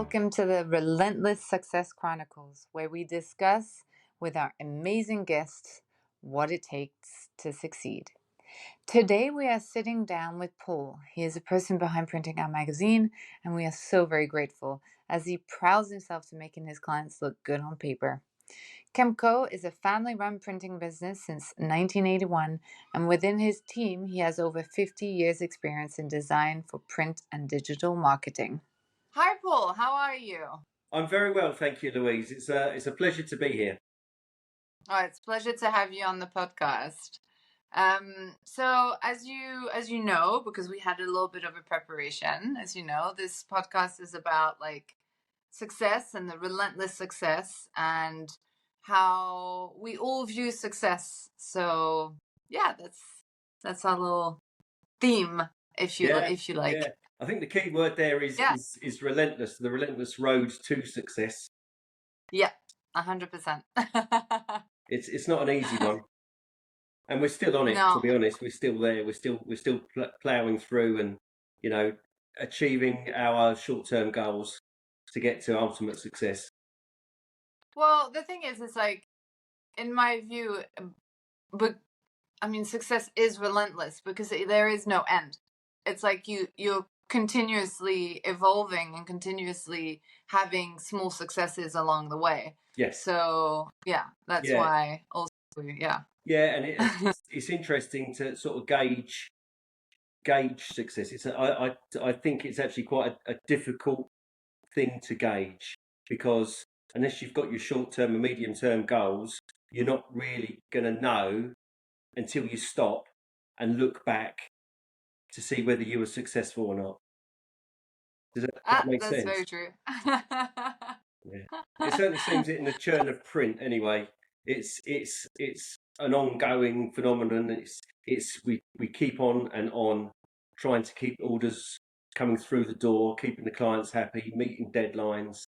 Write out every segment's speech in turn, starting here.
Welcome to the Relentless Success Chronicles, where we discuss with our amazing guests what it takes to succeed. Today, we are sitting down with Paul. He is the person behind printing our magazine, and we are so very grateful as he prouds himself to making his clients look good on paper. Kemp is a family-run printing business since 1981, and within his team, he has over 50 years' experience in design for print and digital marketing. Hi, Paul. How are you? I'm very well, thank you, Louise. It's a pleasure to be here. Oh, it's a pleasure to have you on the podcast. So as you know, because we had a little bit of a preparation, as you know, this podcast is about like success and the relentless success and how we all view success. So yeah, that's our little theme, if you like. Yeah. I think the key word there is relentless. The relentless road to success. Yeah, 100%. It's not an easy one, and we're still on it. No. To be honest, we're still there. We're still ploughing through, and achieving our short-term goals to get to ultimate success. Well, the thing is, it's like, in my view, but I mean, success is relentless because there is no end. It's like you're continuously evolving and continuously having small successes along the way. Yes. So yeah, that's why also yeah. Yeah, and it's interesting to sort of gauge success. I think it's actually quite a difficult thing to gauge, because unless you've got your short-term and medium-term goals, you're not really going to know until you stop and look back to see whether you were successful or not. Does that make sense? That's very true. It certainly seems it in the churn of print anyway. It's an ongoing phenomenon. We keep on and on trying to keep orders coming through the door, keeping the clients happy, meeting deadlines,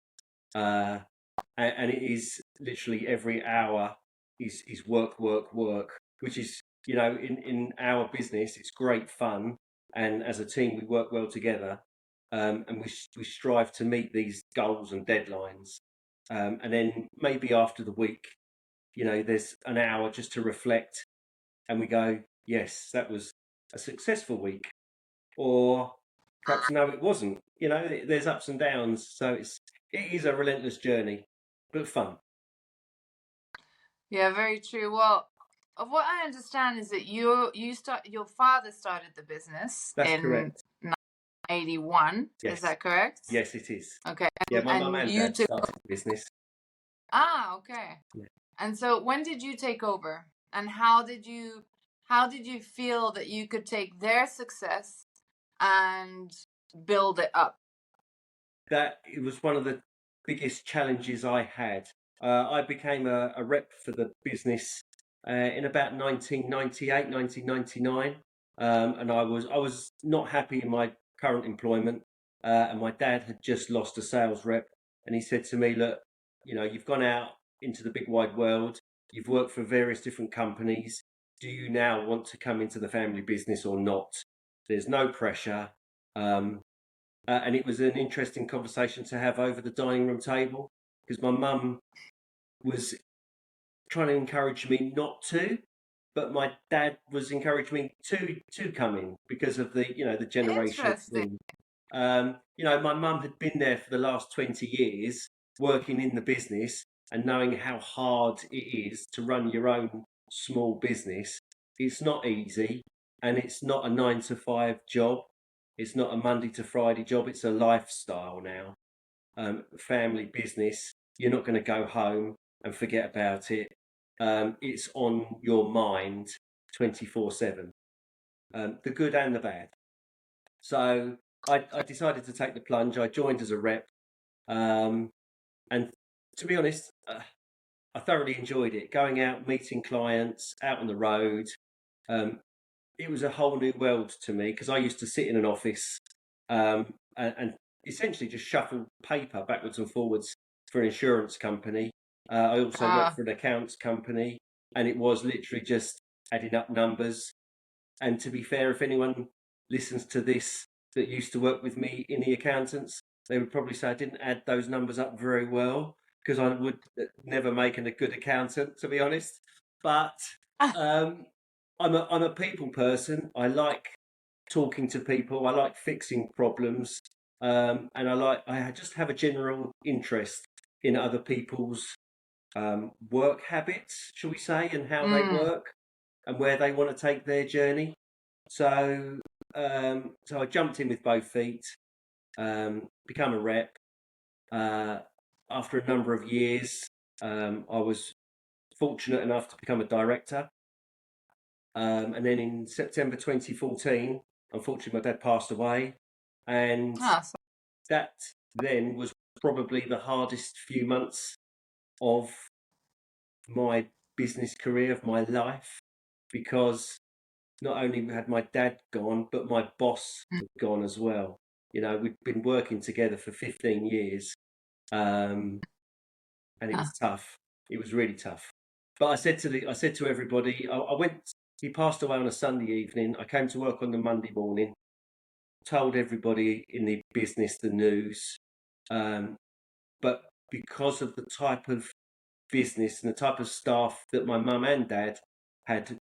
and it is literally every hour is work, which is, in our business, it's great fun, and as a team we work well together, and we strive to meet these goals and deadlines, and then maybe after the week, there's an hour just to reflect, and we go, yes, that was a successful week, or perhaps no, it wasn't. There's ups and downs, so it is a relentless journey, but fun. Yeah, very true. Well, of what I understand is that your father started the business. That's correct. 1981. Yes. Is that correct? Yes, it is. Okay. Yeah, my mum and dad started the business. Ah, okay. Yeah. And so when did you take over? And how did you feel that you could take their success and build it up? That it was one of the biggest challenges I had. I became a rep for the business in about 1998, 1999, and I was not happy in my current employment, and my dad had just lost a sales rep, and he said to me, look, you've gone out into the big wide world, you've worked for various different companies, do you now want to come into the family business or not? There's no pressure. And it was an interesting conversation to have over the dining room table, because my mum was trying to encourage me not to, but my dad was encouraging me to come in because of the generation thing. My mum had been there for the last 20 years working in the business and knowing how hard it is to run your own small business. It's not easy, and it's not a 9-to-5 job. It's not a Monday to Friday job. It's a lifestyle now. Family business. You're not going to go home and forget about it. It's on your mind 24/7, the good and the bad. So I decided to take the plunge. I joined as a rep, and to be honest, I thoroughly enjoyed it. Going out, meeting clients, out on the road. It was a whole new world to me, because I used to sit in an office and essentially just shuffle paper backwards and forwards for an insurance company. I also worked for an accounts company, and it was literally just adding up numbers. And to be fair, if anyone listens to this that used to work with me in the accountants, They would probably say I didn't add those numbers up very well because I would never make a good accountant, to be honest. But um, I'm a people person. I like talking to people. I like fixing problems, and I just have a general interest in other people's work habits, shall we say, and how they Mm. work and where they want to take their journey. So, so I jumped in with both feet, become a rep. Uh, After a number of years, I was fortunate enough to become a director. And then in September 2014, unfortunately, my dad passed away. And Ah, so, that then was probably the hardest few months of my business career, of my life, because not only had my dad gone, but my boss mm, had gone as well. You know, we'd been working together for 15 years, um, and it was ah, tough. It was really tough. But I said to everybody, I went. He passed away on a Sunday evening. I came to work on the Monday morning, told everybody in the business the news, um, but because of the type of business and the type of staff that my mum and dad had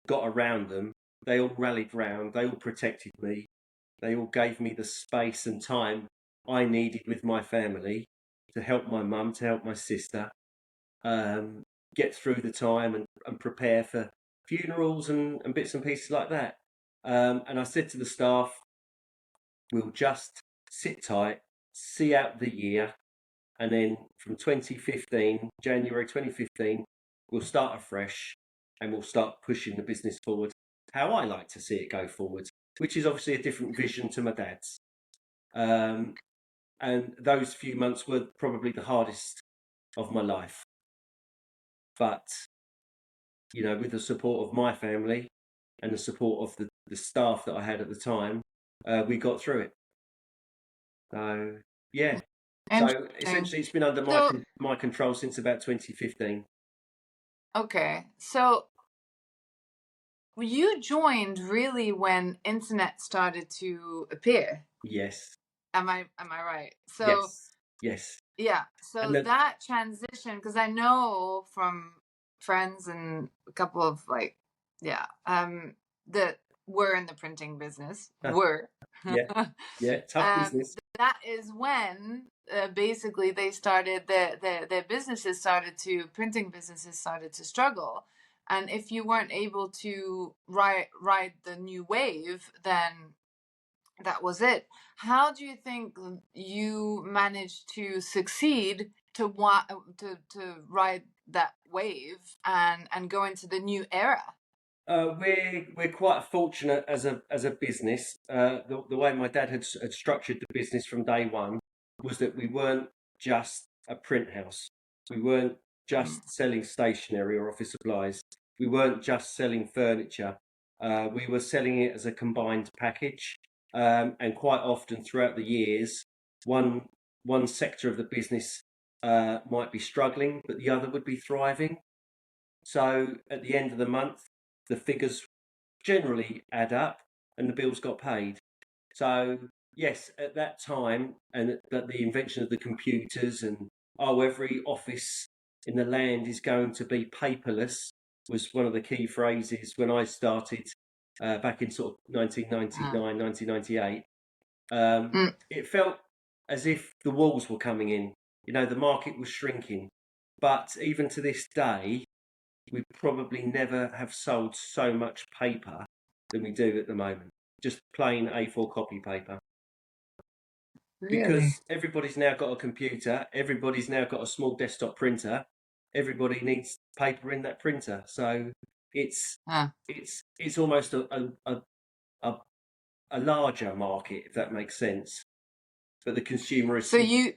got around them, they all rallied round, they all protected me, they all gave me the space and time I needed with my family to help my mum, to help my sister, um, get through the time and prepare for funerals and bits and pieces like that. And I said to the staff, we'll just sit tight, see out the year, and then from 2015, January 2015, we'll start afresh and we'll start pushing the business forward how I like to see it go forward, which is obviously a different vision to my dad's. Um, and those few months were probably the hardest of my life. But, you know, with the support of my family and the support of the staff that I had at the time, we got through it. So, yeah. So interesting. essentially, it's been under So, my control since about 2015. okay. So you joined really when internet started to appear. Yes, Am I right? So yes, yes. yeah, And so the, that transition, because I know from friends and a couple of like, yeah, that were in the printing business, were. yeah, yeah, tough business. That is when basically they started their businesses started to printing businesses started to struggle, and if you weren't able to ride the new wave, then that was it. How do you think you managed to succeed to ride that wave and go into the new era? We're quite fortunate as a business. The way my dad had structured the business from day one was that we weren't just a print house. We weren't Mm. just selling stationery or office supplies. We weren't just selling furniture. We were selling it as a combined package. And quite often throughout the years, one one sector of the business might be struggling, but the other would be thriving. So at the end of the month, the figures generally add up and the bills got paid. So yes, at that time, and that the invention of the computers and every office in the land is going to be paperless was one of the key phrases when I started back in sort of Mm. 1999, 1998. Mm. It felt as if the walls were coming in. You know, the market was shrinking. But even to this day, we probably never have sold so much paper than we do at the moment. Just plain A4 copy paper. Really? Because everybody's now got a computer, everybody's now got a small desktop printer, everybody needs paper in that printer. So it's Huh. it's almost a, a larger market, if that makes sense. But the consumer is So you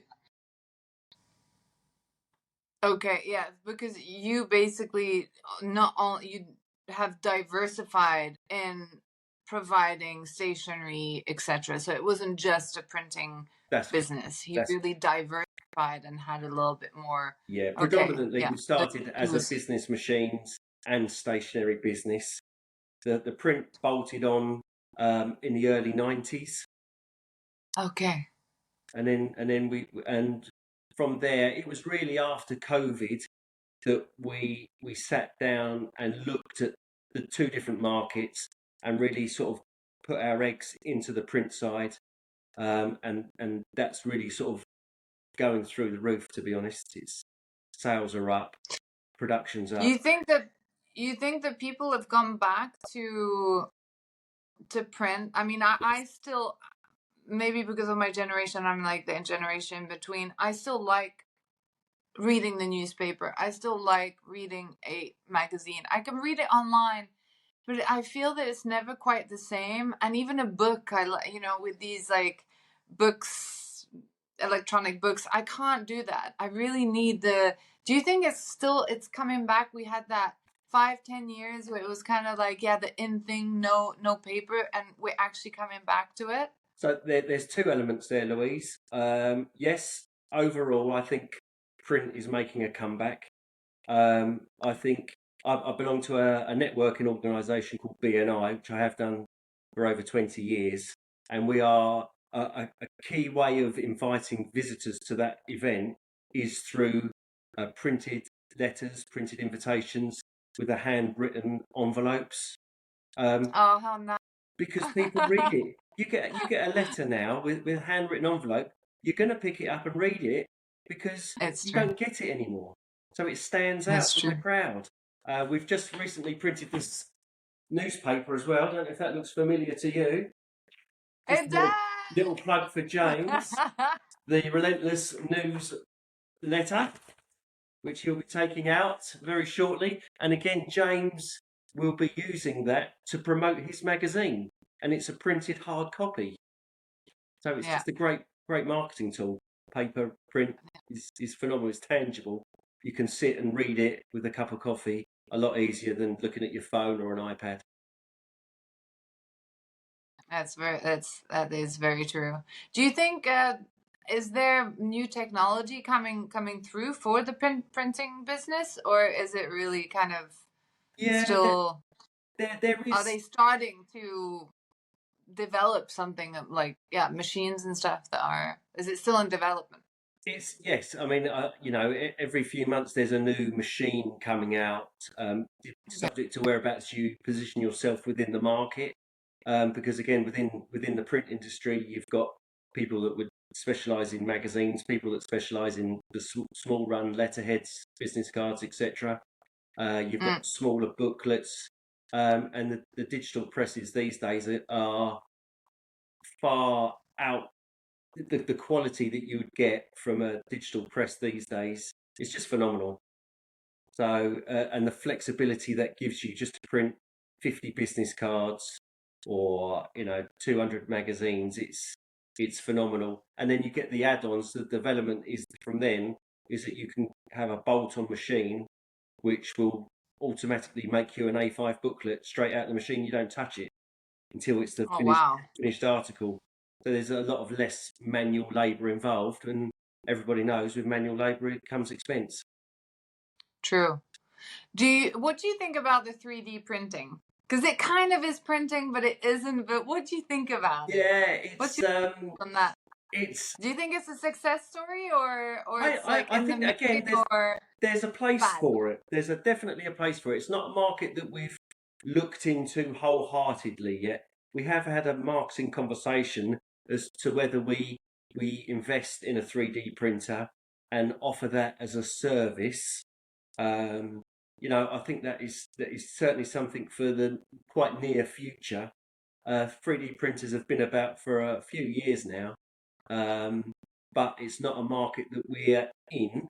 Okay, yeah, because you basically not all you have diversified in providing stationery, etc. So it wasn't just a printing that's business. You that's really diversified and had a little bit more. yeah. Okay, Predominantly, yeah, we the started as a news. business machines and stationery business. The print bolted on in the early 90s. Okay, and from there it was really after COVID that we sat down and looked at the two different markets and really sort of put our eggs into the print side, and that's really sort of going through the roof. To be honest, it's sales are up, production's up. You think that people have gone back to print? I mean, I still, maybe because of my generation, I'm like the generation in between. I still like reading the newspaper. I still like reading a magazine. I can read it online, but I feel that it's never quite the same. And even a book, I like, with these like books, electronic books, I can't do that. I really need the. Do you think it's coming back? We had that 5-10 years where it was kind of like, yeah, the in thing, no paper, and we're actually coming back to it. So there's two elements there, Louise. Yes, overall, I think print is making a comeback. I think I belong to a networking organisation called BNI, which I have done for over 20 years, and we are a key way of inviting visitors to that event is through printed letters, printed invitations with the handwritten envelopes. Um, Oh, how nice! because people read it. You get a letter now with a handwritten envelope. You're going to pick it up and read it because It's you true. don't get it anymore. So it stands out It's from the true. crowd. We've just recently printed this newspaper as well. I don't know if that looks familiar to you. Just It a little does. plug for James, the Relentless News letter, which he'll be taking out very shortly. And again, James will be using that to promote his magazine, and it's a printed hard copy. So it's Yeah. just a great marketing tool. Paper print is phenomenal. It's tangible. You can sit and read it with a cup of coffee a lot easier than looking at your phone or an iPad. That is very true. Do you think is there new technology coming through for the printing business, or is it really kind of Yeah, still? there Are is. they starting to develop something like, yeah, machines and stuff that are? Is it still in development? It's yes. I mean, every few months there's a new machine coming out, Okay. subject to whereabouts you position yourself within the market. Because again, within the print industry, you've got people that would specialise in magazines, people that specialise in the small run letterheads, business cards, etc. You've got Mm. smaller booklets, and the digital presses these days are far out. The quality that you would get from a digital press these days is just phenomenal. So, and the flexibility that gives you just to print 50 business cards or 200 magazines, it's phenomenal. And then you get the add-ons. The development is from then is that you can have a bolt-on machine which will automatically make you an A5 booklet straight out of the machine. You don't touch it until it's the Oh finished wow, finished article. So there's a lot of less manual labour involved, and everybody knows with manual labour it comes expense. true. What do you think about the 3D printing? Because it kind of is printing, but it isn't. But what do you think about it? Yeah, What's it's your on that? it's. Do you think it's a success story, or I, it's like I in the think again making, or there's a place fad? for it. There's definitely a place for it. It's not a market that we've looked into wholeheartedly yet. We have had a marketing conversation as to whether we invest in a 3D printer and offer that as a service. Um, I think that is certainly something for the quite near future. 3D printers have been about for a few years now, um, but it's not a market that we're in.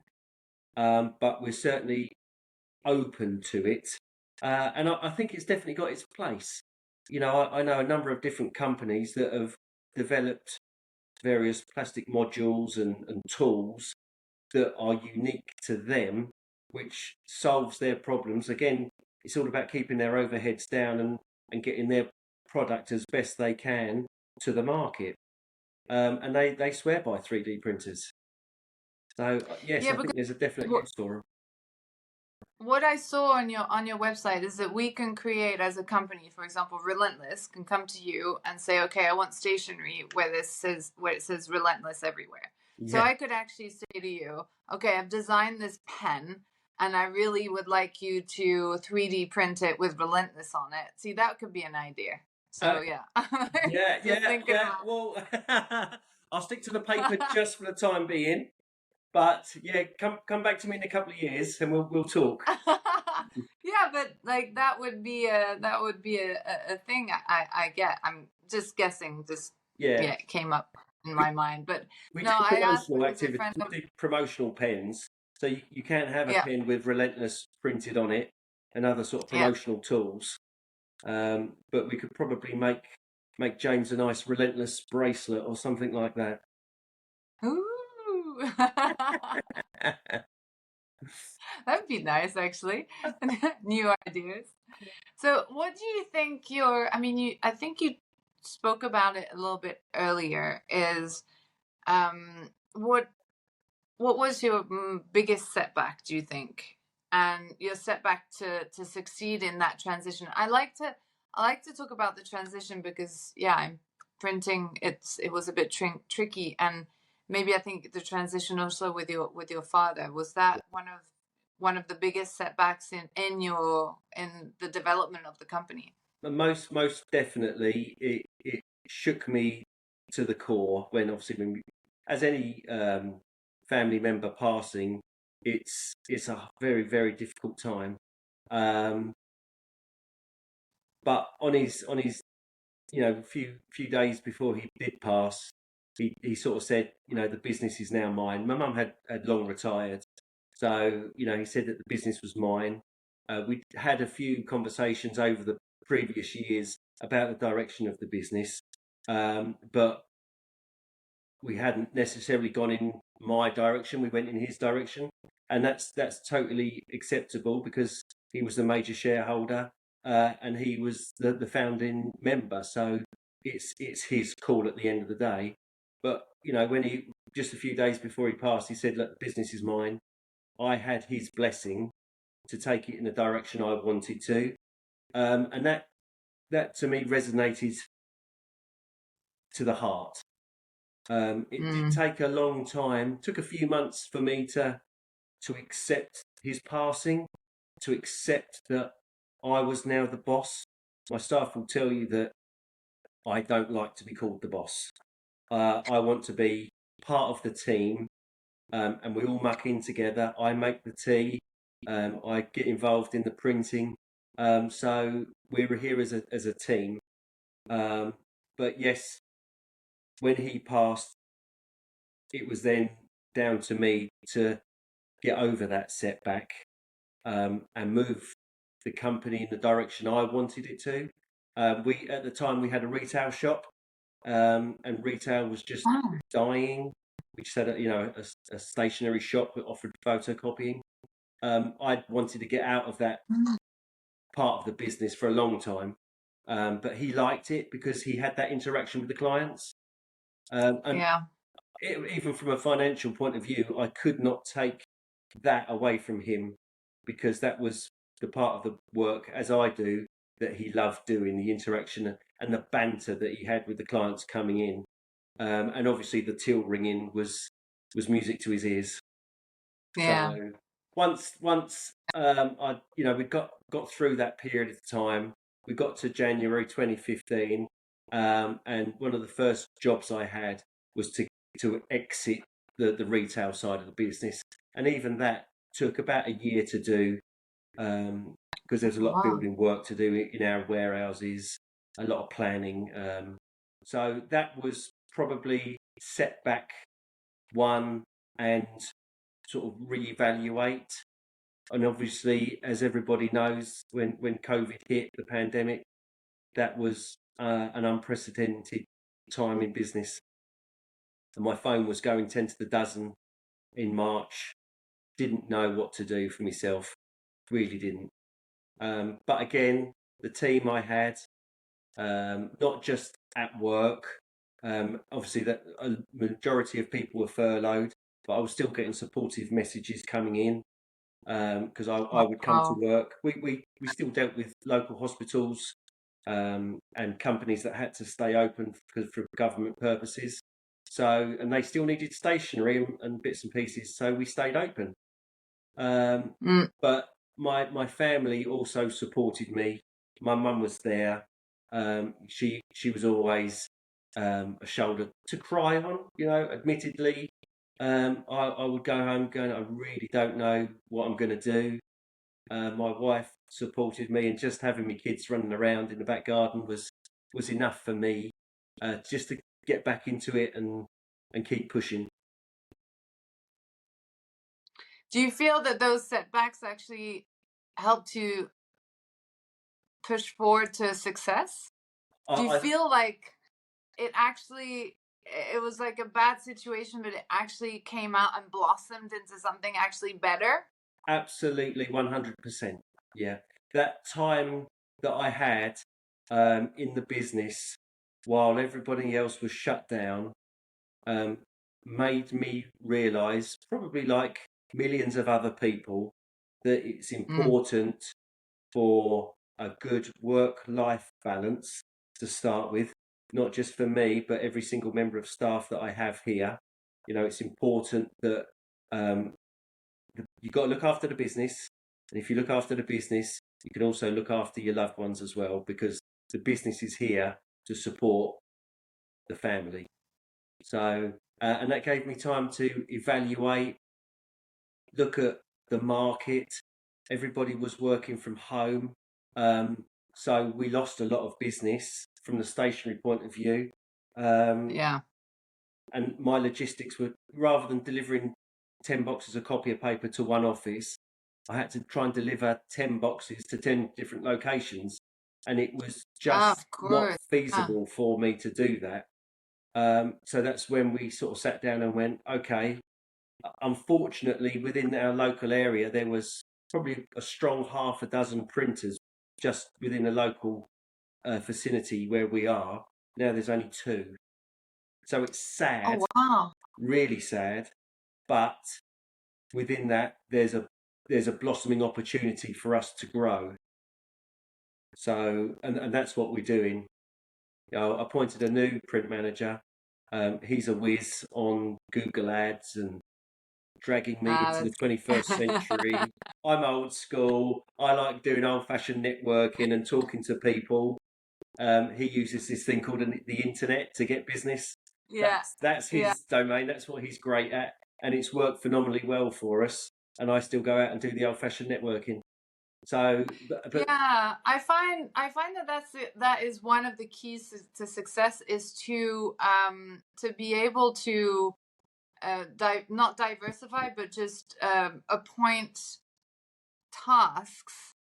But we're certainly open to it, and I think it's definitely got its place. I know a number of different companies that have developed various plastic modules and tools that are unique to them, which solves their problems. Again, it's all about keeping their overheads down and getting their product as best they can to the market. And they swear by 3D printers. So yes, Yeah, I because think there's a definite use for them. what I saw on your website is that we can create as a company, for example, Relentless can come to you and say, okay, I want stationery where it says Relentless everywhere. So Yeah. I could actually say to you, okay, I've designed this pen and I really would like you to 3D print it with Relentless on it. See, that could be an idea. Uh, So yeah, yeah, just yeah, thinking yeah. about. Well, I'll stick to the paper just for the time being. But yeah, come back to me in a couple of years and we'll talk. Yeah, but like that would be a thing I get. I'm just guessing. Just Yeah, yeah, it came up in my mind. But we no, do I asked promotional because a activity. friend of We do promotional pens, so you can have a yeah pen with Relentless printed on it and other sort of yeah. promotional tools. But we could probably make James a nice Relentless bracelet or something like that. Ooh. That'd be nice, actually. New ideas. So, what do you think your? I mean, I think you spoke about it a little bit earlier. Is what was your biggest setback, do you think? And your setback to succeed in that transition. I like to talk about the transition because yeah, I'm printing. It was a bit tricky, and maybe I think the transition also with your father was that one of the biggest setbacks in the development of the company. But most definitely, it shook me to the core when obviously as any family member passing, it's a very difficult time. Um, but on his few days before he did pass, he sort of said, the business is now mine. My mum had long retired, so he said that the business was mine. We had a few conversations over the previous years about the direction of the business, but we hadn't necessarily gone in my direction. We went in his direction, and that's totally acceptable because he was the major shareholder, and he was the founding member. So it's his call at the end of the day. But when he just a few days before he passed, he said, "Look, the business is mine." I had his blessing to take it in the direction I wanted to, and that to me resonated to the heart. It did Mm, take a long time. Took a few months for me to accept his passing, to accept that I was now the boss. My staff will tell you that I don't like to be called the boss. I want to be part of the team, and we all muck in together. I make the tea. I get involved in the printing. So we're here as a team. Um, but yes, when he passed, it was then down to me to get over that setback, and move the company in the direction I wanted it to. We at the time we had a retail shop, and retail was just wow. dying. We just had a stationery shop that offered photocopying. I wanted to get out of that Mm, part of the business for a long time, but he liked it because he had that interaction with the clients. And yeah. even from a financial point of view, I could not take that away from him because that was the part of the work, as I do, that he loved doing, the interaction and the banter that he had with the clients coming in. And obviously the till ringing was music to his ears. Yeah. So once I we got through that period of time, we got to January 2015, and one of the first jobs I had was to exit the retail side of the business, and even that took about a year to do, because there's a lot of Wow. building work to do in our warehouses, a lot of planning. So that was probably setback one, and sort of reevaluate. And obviously, as everybody knows, when COVID hit, the pandemic, that was an unprecedented time in business. And my phone was going 10 to the dozen in March. Didn't know what to do for myself, really didn't. But again, the team I had, not just at work, obviously that a majority of people were furloughed, but I was still getting supportive messages coming in. because I would come to Wow. work. We still dealt with local hospitals and companies that had to stay open for government purposes. So, and they still needed stationery and bits and pieces, so we stayed open. Um, Mm. but my family also supported me. My mum was there. She was always a shoulder to cry on. You know, admittedly, I would go home going, I really don't know what I'm going to do. My wife supported me, and just having my kids running around in the back garden was enough for me, just to get back into it and keep pushing. Do you feel that those setbacks actually help to push forward to success? I, Do you I feel like it was like a bad situation, but it actually came out and blossomed into something actually better? Absolutely 100%. Yeah, that time that I had in the business while everybody else was shut down um, made me realise, probably like millions of other people, that it's Mm. important for a good work-life balance to start with, not just for me, but every single member of staff that I have here. You know, it's important that um, you've got to look after the business, and if you look after the business, you can also look after your loved ones as well, because the business is here to support the family. So, and that gave me time to evaluate, look at the market. Everybody was working from home. Um, so we lost a lot of business from the stationery point of view. Um, Yeah. and my logistics were, rather than delivering 10 boxes of copy of paper to one office, I had to try and deliver 10 boxes to 10 different locations. And it was Ah, just of not course. Yeah. feasible for me to do that. So that's when we sort of sat down and went, okay. Unfortunately, within our local area, there was probably a strong half a dozen printers just within a local vicinity where we are. Now there's only two. So it's Oh, sad, wow. really sad, but within that there's a blossoming opportunity for us to grow. So and that's what we're doing. You know, I appointed a new print manager. He's a whiz on Google Ads and dragging me Ah, into the that's 21st good. century. I'm old school. I like doing old-fashioned networking and talking to people. He uses this thing called the internet to get business. Yeah. That's Yeah. his domain. That's what he's great at, and it's worked phenomenally well for us. And I still go out and do the old-fashioned networking. So, but Yeah, I find that that is one of the keys to success, is to be able to not diversify, but just appoint tasks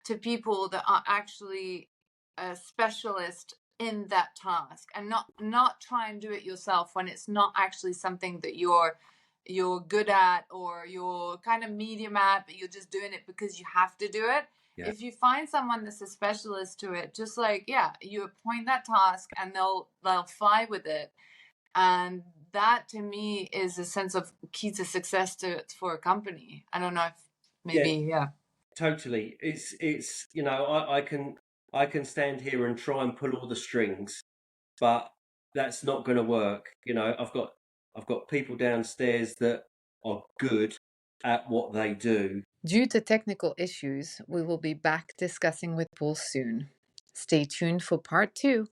to people that are actually a specialist in that task, and not try and do it yourself when it's not actually something that you're good at, or you're kind of medium at, but you're just doing it because you have to do it. yeah, If you find someone that's a specialist to it, just like, yeah, you appoint that task and they'll fly with it. And that to me is a sense of key to success for a company. I don't know if yeah, maybe, yeah. totally. It's you know I can stand here and try and pull all the strings, but that's not going to work. You know, I've got people downstairs that are good at what they do. Due to technical issues, we will be back discussing with Paul soon. Stay tuned for part 2.